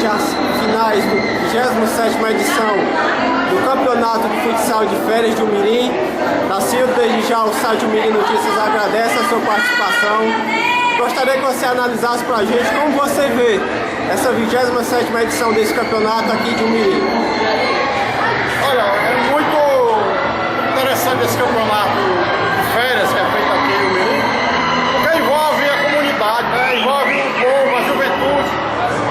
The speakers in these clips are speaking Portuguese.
referente às finais do 27ª edição do Campeonato de Futsal de Férias de Umirim. Nascido desde já, o site Umirim Notícias agradece a sua participação. Gostaria que você analisasse para a gente como você vê essa 27ª edição desse campeonato aqui de Umirim. Olha, é muito interessante esse campeonato de férias que é feito aqui em Umirim, porque envolve a comunidade, né? Envolve o povo, a juventude.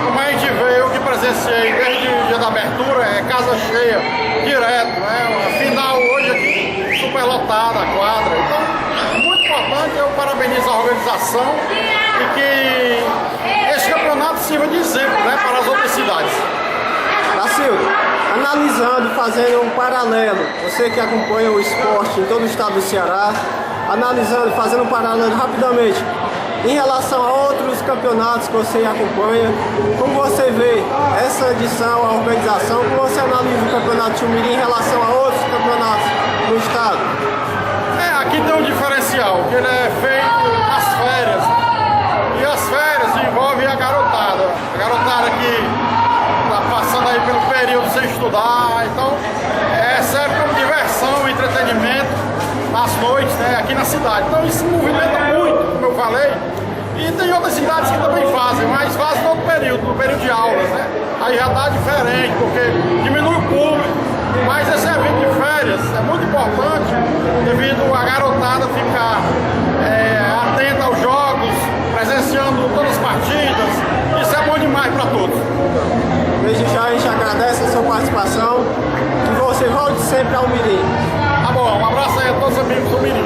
Como a gente vê, eu que presenciei desde o dia da abertura, é casa cheia, direto, né? A final hoje aqui, super lotada a quadra. Então, muito importante, eu parabenizo a organização e que esse campeonato sirva de exemplo, né, para as outras cidades. Nacildo, analisando, fazendo um paralelo, você que acompanha o esporte em todo o estado do Ceará, analisando, fazendo um paralelo rapidamente, em relação a outros campeonatos que você acompanha, como você vê essa edição, a organização, como você analisa o campeonato de Umirim em relação a outros campeonatos no estado? Aqui tem um diferencial, que ele é feito nas férias, e as férias envolvem a garotada que está passando aí pelo período sem estudar, então serve como diversão, entretenimento nas noites, né, aqui na cidade. Então isso movimenta muito, como eu falei, e tem outras cidades que também fazem, mas fazem todo período, no período de aulas, né? Aí já está diferente, porque diminui o público, mas esse evento de férias é muito importante devido a garotada ficar atenta aos jogos, presenciando todas as partidas. Isso é bom demais para todos. Desde já a gente agradece a sua participação, que você volte sempre ao Umirim. Tá bom, um abraço aí a todos os amigos do Umirim.